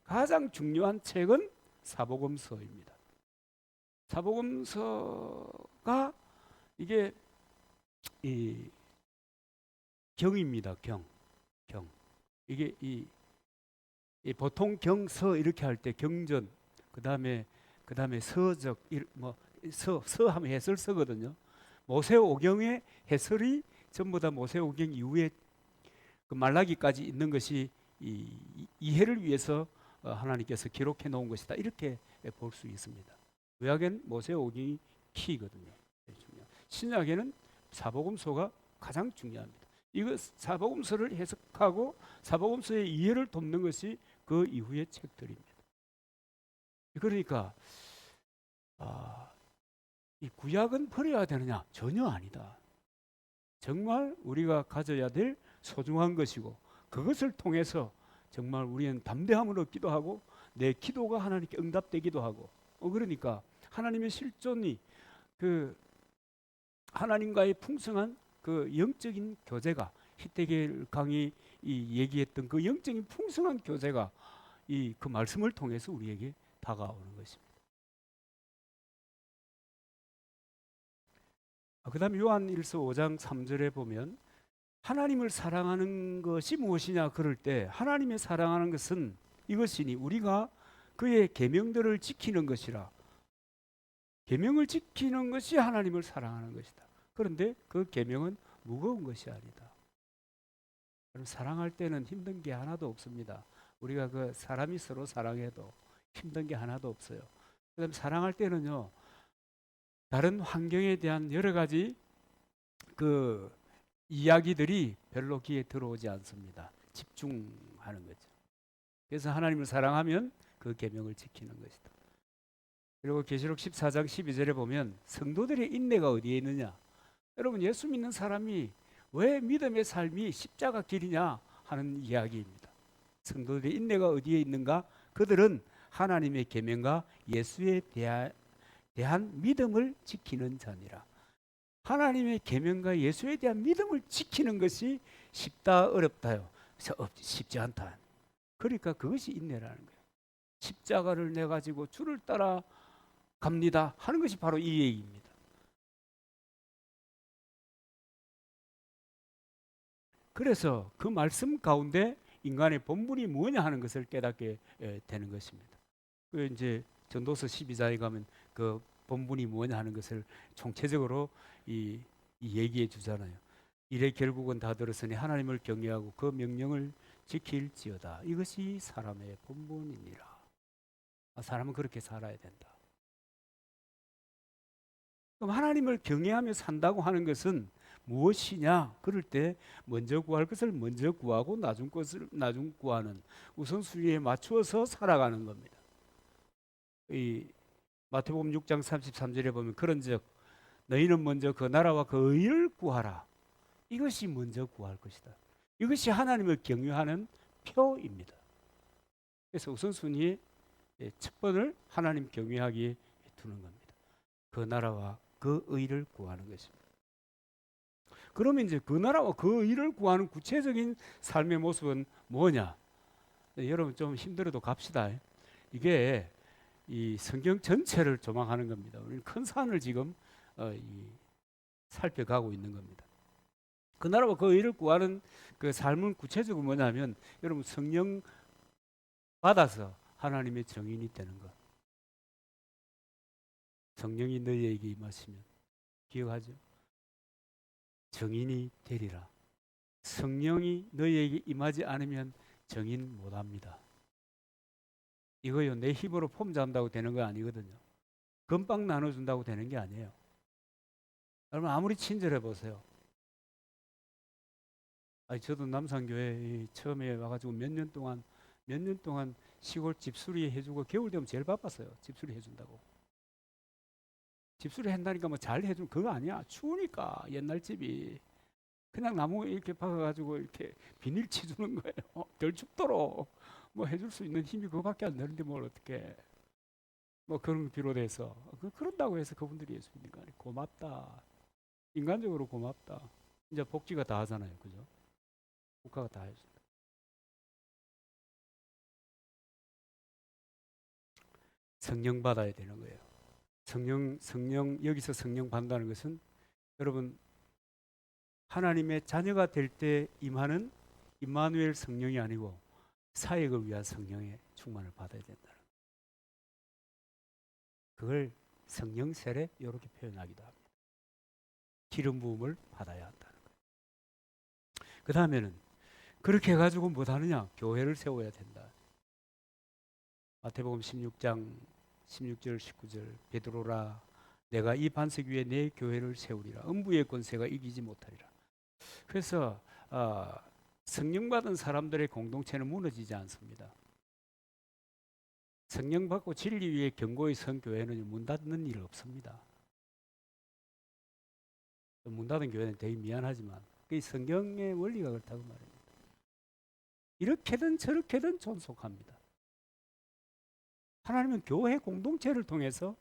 가장 중요한 책은 사복음서입니다. 사복음서가 이게 이 경입니다. 경. 이게 이 보통 경서 이렇게 할 때 경전 그다음에 서적 서하면 해설서거든요. 모세오경의 해설이 전부 다 모세오경 이후에 그 말라기까지 있는 것이 이해를 위해서 하나님께서 기록해 놓은 것이다. 이렇게 볼 수 있습니다. 구약엔 모세오경이 키거든요. 신약에는 사복음서가 가장 중요합니다. 이거 사복음서를 해석하고 사복음서의 이해를 돕는 것이 그 이후의 책들입니다. 그러니까 이 구약은 버려야 되느냐? 전혀 아니다. 정말 우리가 가져야 될 소중한 것이고 그것을 통해서 정말 우리는 담대함을 얻기도 하고 내 기도가 하나님께 응답되기도 하고 그러니까 하나님의 실존이 그 하나님과의 풍성한 그 영적인 교제가 히데겔 강이 얘기했던 그 영적인 풍성한 교제가 그 말씀을 통해서 우리에게 다가오는 것입니다. 그 다음에 요한일서 5장 3절에 보면 하나님을 사랑하는 것이 무엇이냐 그럴 때 하나님의 사랑하는 것은 이것이니 우리가 그의 계명들을 지키는 것이라. 계명을 지키는 것이 하나님을 사랑하는 것이다. 그런데 그 계명은 무거운 것이 아니다. 사랑할 때는 힘든 게 하나도 없습니다. 우리가 그 사람이 서로 사랑해도 힘든 게 하나도 없어요. 그다음 사랑할 때는요. 다른 환경에 대한 여러 가지 그 이야기들이 별로 귀에 들어오지 않습니다. 집중하는 거죠. 그래서 하나님을 사랑하면 그 계명을 지키는 것이다. 그리고 계시록 14장 12절에 보면 성도들의 인내가 어디에 있느냐? 여러분 예수 믿는 사람이 왜 믿음의 삶이 십자가 길이냐 하는 이야기입니다. 성도들의 인내가 어디에 있는가? 그들은 하나님의 계명과 예수에 대한 믿음을 지키는 자니라. 하나님의 계명과 예수에 대한 믿음을 지키는 것이 쉽다 어렵다요. 쉽지 않다. 그러니까 그것이 인내라는 거예요. 십자가를 내 가지고 주를 따라 갑니다 하는 것이 바로 이 얘기입니다. 그래서 그 말씀 가운데 인간의 본분이 뭐냐 하는 것을 깨닫게 되는 것입니다. 그 이제 전도서 12장에 가면 그 본분이 뭐냐 하는 것을 총체적으로 이 얘기해 주잖아요. 이래 결국은 다 들었으니 하나님을 경외하고 그 명령을 지킬지어다. 이것이 사람의 본분이니라. 사람은 그렇게 살아야 된다. 그럼 하나님을 경외하며 산다고 하는 것은 무엇이냐? 그럴 때 먼저 구할 것을 먼저 구하고 나중 것을 나중 구하는 우선순위에 맞추어서 살아가는 겁니다. 이 마태복음 6장 33절에 보면 그런즉 너희는 먼저 그 나라와 그 의를 구하라. 이것이 먼저 구할 것이다. 이것이 하나님을 경외하는 표입니다. 그래서 우선순위에 첫 번을 하나님 경외하기에 두는 겁니다. 그 나라와 그 의를 구하는 것입니다. 그러면 이제 그 나라와 그 의를 구하는 구체적인 삶의 모습은 뭐냐? 여러분 좀 힘들어도 갑시다. 이게 이 성경 전체를 조망하는 겁니다. 우리는 큰 산을 지금 살펴가고 있는 겁니다. 그 나라와 그 의를 구하는 그 삶은 구체적으로 뭐냐면 여러분 성령 받아서 하나님의 정인이 되는 것. 성령이 너희에게 임하시면 기억하죠? 정인이 되리라. 성령이 너희에게 임하지 않으면 정인 못합니다. 이거요 내 힘으로 폼 잡는다고 되는 거 아니거든요. 금방 나눠준다고 되는 게 아니에요. 여러분 아무리 친절해 보세요. 아니 저도 남산교회 처음에 와가지고 몇 년 동안 시골 집수리 해주고 겨울 되면 제일 바빴어요. 집수리 해준다고. 집수리 한다니까 뭐 잘 해주는 그거 아니야. 추우니까 옛날 집이 그냥 나무 이렇게 박아가지고 이렇게 비닐 치주는 거예요. 덜 춥도록 뭐 해줄 수 있는 힘이 그거밖에 안 되는데 뭘 어떻게 뭐 그런 거 비롯해서 그런다고 해서 그분들이 예수 믿는 거 아니에요. 고맙다. 인간적으로 고맙다. 이제 복지가 다 하잖아요, 그죠? 국가가 다 해준다. 성령 받아야 되는 거예요. 성령 여기서 성령 받는다는 것은 여러분 하나님의 자녀가 될 때 임하는 임마누엘 성령이 아니고 사역을 위한 성령의 충만을 받아야 된다. 그걸 성령 세례 이렇게 표현하기도 합니다. 기름 부음을 받아야 한다는 거예요. 그 다음에는 그렇게 해가지고 못하느냐? 교회를 세워야 된다. 마태복음 16장 16절 19절 베드로라 내가 이 반석 위에 내 교회를 세우리라 음부의 권세가 이기지 못하리라. 그래서 성령 받은 사람들의 공동체는 무너지지 않습니다. 성령 받고 진리 위에 견고히 선 교회는 문 닫는 일 없습니다. 문 닫은 교회는 되게 미안하지만 그 성경의 원리가 그렇다고 말입니다. 이렇게든 저렇게든 존속합니다. 하나님은 교회 공동체를 통해서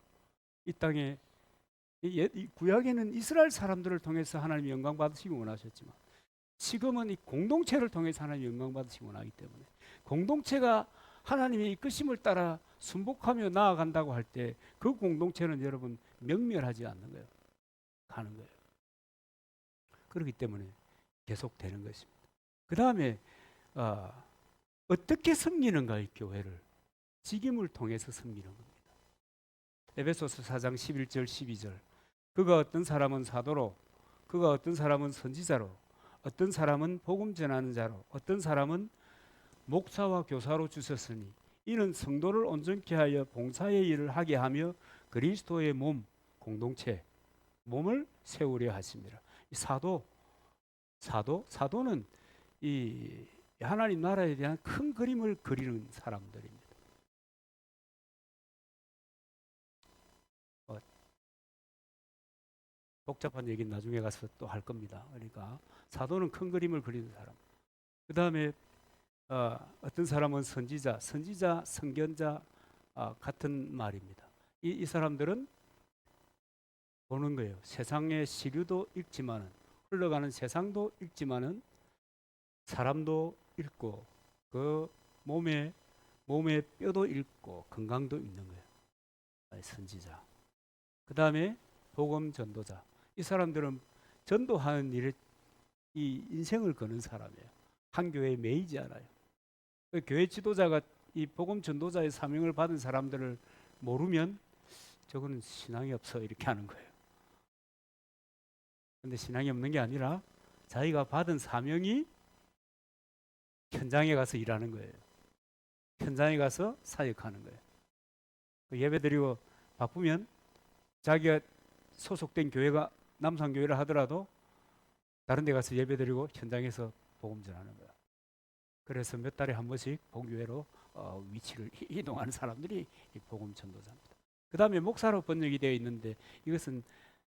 이 땅에 구약에는 이스라엘 사람들을 통해서 하나님이 영광 받으시기 원하셨지만 지금은 이 공동체를 통해서 하나님이 영광 받으시기 원하기 때문에 공동체가 하나님의 이끄심을 따라 순복하며 나아간다고 할 때 그 공동체는 여러분 명멸하지 않는 거예요. 가는 거예요. 그렇기 때문에 계속되는 것입니다. 그 다음에 어떻게 섬기는가 이 교회를 직임을 통해서 섬기는 겁니다. 에베소서 4장 11절 12절 그가 어떤 사람은 사도로 그가 어떤 사람은 선지자로 어떤 사람은 복음 전하는 자로 어떤 사람은 목사와 교사로 주셨으니 이는 성도를 온전케 하여 봉사의 일을 하게 하며 그리스도의 몸 공동체 몸을 세우려 하십니다. 이 사도는 이 하나님 나라에 대한 큰 그림을 그리는 사람들입니다. 복잡한 얘기는 나중에 가서 또 할 겁니다. 그러니까 사도는 큰 그림을 그리는 사람. 그 다음에 어떤 사람은 선지자, 선견자 같은 말입니다. 이 사람들은 보는 거예요. 세상의 시류도 읽지만은 흘러가는 세상도 읽지만은 사람도 읽고 그 몸의 뼈도 읽고 건강도 읽는 거예요. 선지자. 그 다음에 복음 전도자. 이 사람들은 전도하는 일에 이 인생을 거는 사람이에요. 한 교회에 매이지 않아요. 그 교회 지도자가 이 복음 전도자의 사명을 받은 사람들을 모르면 저거는 신앙이 없어 이렇게 하는 거예요. 근데 신앙이 없는 게 아니라 자기가 받은 사명이 현장에 가서 일하는 거예요. 현장에 가서 사역하는 거예요. 예배 드리고 바쁘면 자기가 소속된 교회가 남산교회를 하더라도 다른 데 가서 예배 드리고 현장에서 복음 전하는 거예요. 그래서 몇 달에 한 번씩 본교회로 위치를 이동하는 사람들이 이 복음 전도자입니다. 그 다음에 목사로 번역이 되어 있는데 이것은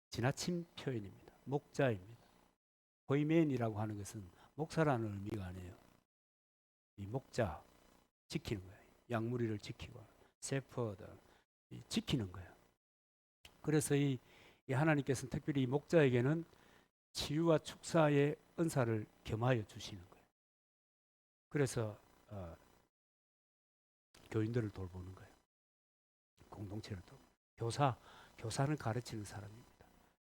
지나친 표현입니다. 목자입니다. 보이맨이라고 하는 것은 목사라는 의미가 아니에요. 이 목자 지키는 거예요. 양무리를 지키고 세퍼드 지키는 거예요. 그래서 이 하나님께서는 특별히 이 목자에게는 치유와 축사의 은사를 겸하여 주시는 거예요. 그래서 교인들을 돌보는 거예요. 공동체를 돌보는. 교사는 가르치는 사람입니다.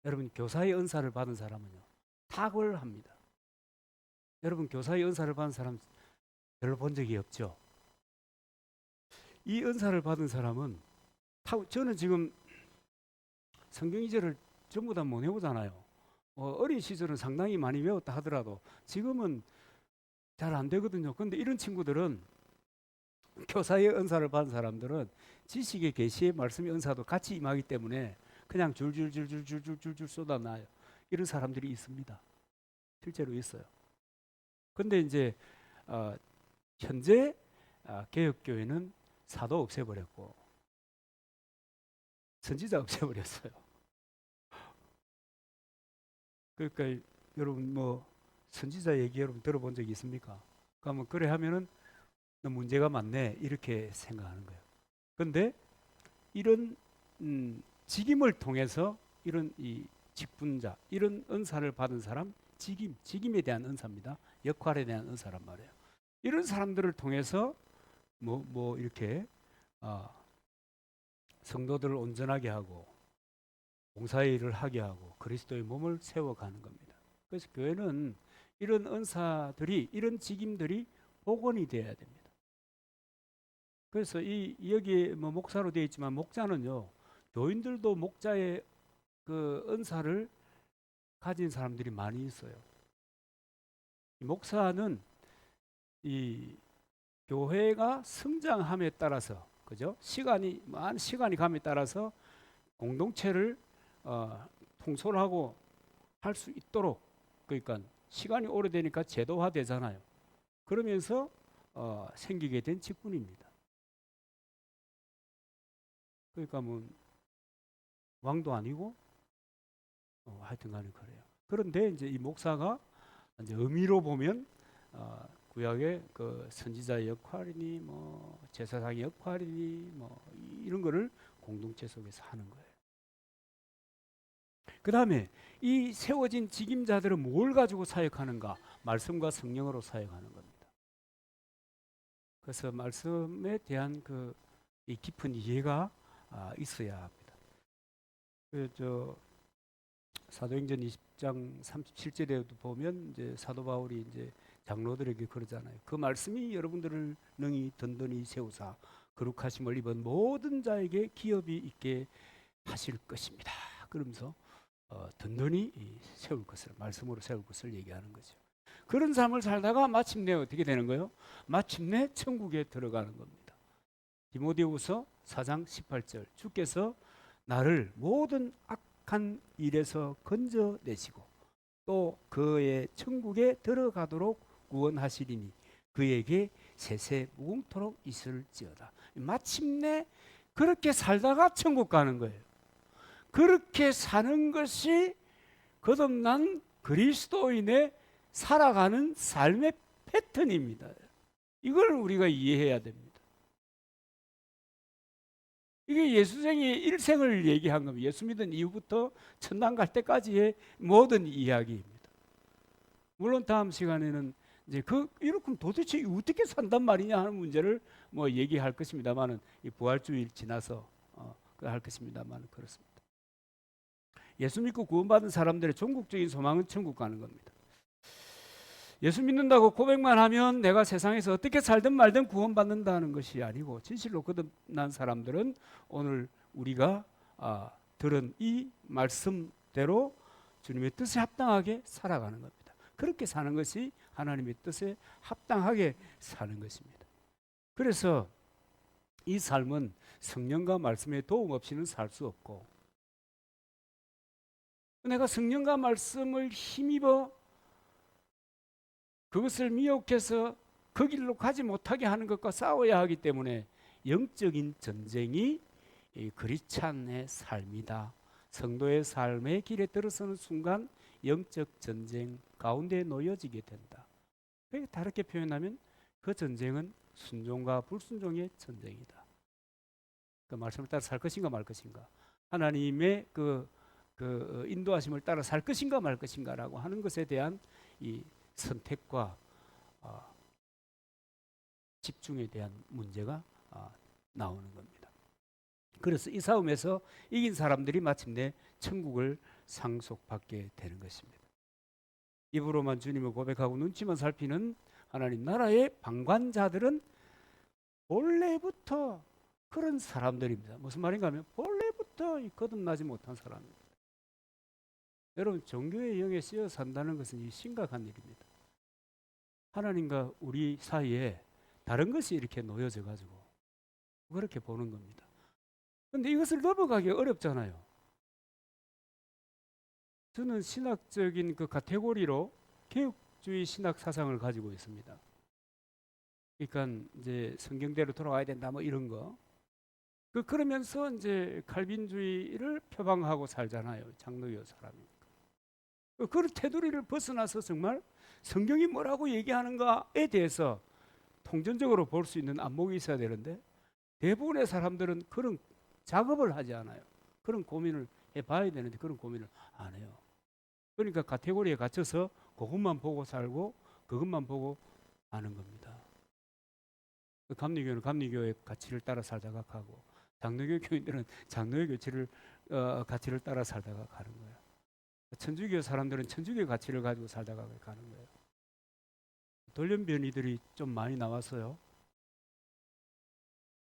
여러분 교사의 은사를 받은 사람은요 탁월합니다. 여러분 교사의 은사를 받은 사람 별로 본 적이 없죠. 이 은사를 받은 사람은 저는 지금 성경 이제를 전부 다 못 외우잖아요. 어린 시절은 상당히 많이 외웠다 하더라도 지금은 잘 안 되거든요. 그런데 이런 친구들은 교사의 은사를 받은 사람들은 지식의 계시의 말씀의 은사도 같이 임하기 때문에 그냥 줄줄줄줄줄줄줄 쏟아나요. 이런 사람들이 있습니다. 실제로 있어요. 근데 이제 현재 개혁교회는 사도 없애버렸고 선지자 없애버렸어요. 그러니까 여러분 뭐 선지자 얘기 여러분 들어본 적 있습니까? 그러면 그래 하면은 문제가 많네 이렇게 생각하는 거예요. 근데 이런 직임을 통해서 이런 이 직분자 이런 은사를 받은 사람 직임에 대한 은사입니다. 역할에 대한 은사란 말이에요. 이런 사람들을 통해서 뭐 이렇게 성도들을 온전하게 하고 봉사의 일을 하게 하고 그리스도의 몸을 세워가는 겁니다. 그래서 교회는 이런 은사들이 이런 직임들이 복원이 되어야 됩니다. 그래서 여기 뭐 목사로 되어 있지만 목자는요 교인들도 목자의 그 은사를 가진 사람들이 많이 있어요. 목사는 이 교회가 성장함에 따라서 그죠? 많은 시간이 감에 따라서 공동체를 통솔하고 할 수 있도록 그러니까 시간이 오래되니까 제도화 되잖아요. 그러면서 생기게 된 직분입니다. 그러니까 뭐 왕도 아니고 하여튼간에 그래요. 그런데 이제 이 목사가 이제 의미로 보면 구약의 그 선지자의 역할이니 뭐 제사장의 역할이니 뭐 이런 거를 공동체 속에서 하는 거예요. 그 다음에 이 세워진 직임자들은 뭘 가지고 사역하는가? 말씀과 성령으로 사역하는 겁니다. 그래서 말씀에 대한 이 깊은 이해가 있어야 합니다. 사도행전 20장 37절에도 보면 이제 사도 바울이 이제 장로들에게 그러잖아요. 그 말씀이 여러분들을 능히 든든히 세우사 거룩하심을 입은 모든 자에게 기업이 있게 하실 것입니다. 그러면서 든든히 세울 것을 말씀으로 세울 것을 얘기하는 거죠. 그런 삶을 살다가 마침내 어떻게 되는 거예요? 마침내 천국에 들어가는 겁니다. 디모데후서 4장 18절 주께서 나를 모든 악한 일에서 건져내시고 또 그의 천국에 들어가도록 구원하시리니 그에게 세세 무궁토록 있을지어다. 마침내 그렇게 살다가 천국 가는 거예요. 그렇게 사는 것이 거듭난 그리스도인의 살아가는 삶의 패턴입니다. 이걸 우리가 이해해야 됩니다. 이게 예수생의 일생을 얘기한 겁니다. 예수 믿은 이후부터 천당 갈 때까지의 모든 이야기입니다. 물론 다음 시간에는 이제 이렇게 도대체 어떻게 산단 말이냐 하는 문제를 뭐 얘기할 것입니다만은 이 부활주일 지나서 할 것입니다만 그렇습니다. 예수 믿고 구원받은 사람들의 전국적인 소망은 천국 가는 겁니다. 예수 믿는다고 고백만 하면 내가 세상에서 어떻게 살든 말든 구원받는다는 것이 아니고 진실로 거듭난 사람들은 오늘 우리가 들은 이 말씀대로 주님의 뜻에 합당하게 살아가는 겁니다. 그렇게 사는 것이 하나님의 뜻에 합당하게 사는 것입니다. 그래서 이 삶은 성령과 말씀의 도움 없이는 살 수 없고 내가 성령과 말씀을 힘입어 그것을 미혹해서 그 길로 가지 못하게 하는 것과 싸워야 하기 때문에 영적인 전쟁이 그리스찬의 삶이다. 성도의 삶의 길에 들어서는 순간 영적 전쟁 가운데 놓여지게 된다. 다르게 표현하면 그 전쟁은 순종과 불순종의 전쟁이다. 그 말씀을 따라 살 것인가 말 것인가, 하나님의 그 인도하심을 따라 살 것인가 말 것인가라고 하는 것에 대한 이 선택과 집중에 대한 문제가 나오는 겁니다. 그래서 이 싸움에서 이긴 사람들이 마침내 천국을 상속받게 되는 것입니다. 입으로만 주님을 고백하고 눈치만 살피는 하나님 나라의 방관자들은 본래부터 그런 사람들입니다. 무슨 말인가 하면 본래부터 거듭나지 못한 사람입니다. 여러분 종교의 영에 씌어 산다는 것은 심각한 일입니다. 하나님과 우리 사이에 다른 것이 이렇게 놓여져 가지고 그렇게 보는 겁니다. 그런데 이것을 넘어가기 어렵잖아요. 저는 신학적인 그 카테고리로 개혁주의 신학 사상을 가지고 있습니다. 그러니까 이제 성경대로 돌아와야 된다 뭐 이런 거. 그러면서 이제 칼빈주의를 표방하고 살잖아요. 장로교 사람이. 그런 테두리를 벗어나서 정말 성경이 뭐라고 얘기하는가에 대해서 통전적으로 볼 수 있는 안목이 있어야 되는데 대부분의 사람들은 그런 작업을 하지 않아요. 그런 고민을 해봐야 되는데 그런 고민을 안 해요. 그러니까 카테고리에 갇혀서 그것만 보고 살고 그것만 보고 아는 겁니다. 감리교는 감리교의 가치를 따라 살다가 가고 장로교 교인들은 장로의 가치를 따라 살다가 가는 거예요. 천주교 사람들은 천주교의 가치를 가지고 살다가 가는 거예요. 돌연변이들이 좀 많이 나왔어요.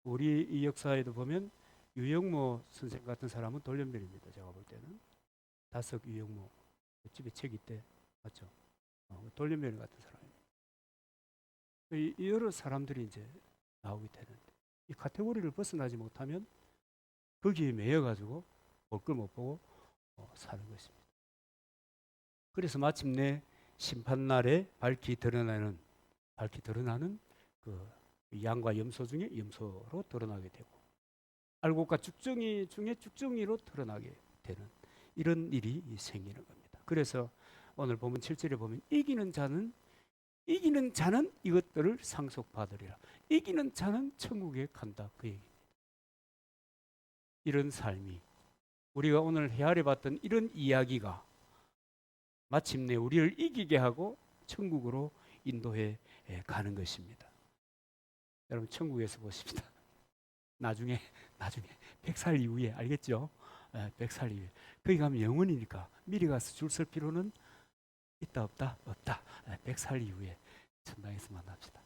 우리 이 역사에도 보면 유영모 선생 같은 사람은 돌연변입니다. 제가 볼 때는 다석 유영모 집에 책 있대 맞죠? 돌연변이 같은 사람입니다. 여러 사람들이 이제 나오게 되는데 이 카테고리를 벗어나지 못하면 거기에 매여가지고 볼 걸 못 보고 사는 것입니다. 그래서 마침내 심판날에 밝히 드러나는 그 양과 염소 중에 염소로 드러나게 되고 알곡과 쭉정이 중에 쭉정이로 드러나게 되는 이런 일이 생기는 겁니다. 그래서 오늘 보면 7절에 보면 이기는 자는 이것들을 상속받으리라. 이기는 자는 천국에 간다. 그 얘기입니다. 이런 삶이 우리가 오늘 헤아려 봤던 이런 이야기가 마침내 우리를 이기게 하고 천국으로 인도해 가는 것입니다. 여러분 천국에서 보십니다. 나중에 100살 이후에 알겠죠? 100살 이후에 거기 가면 영원이니까 미리 가서 줄 설 필요는 있다 없다? 없다. 100살 이후에 천당에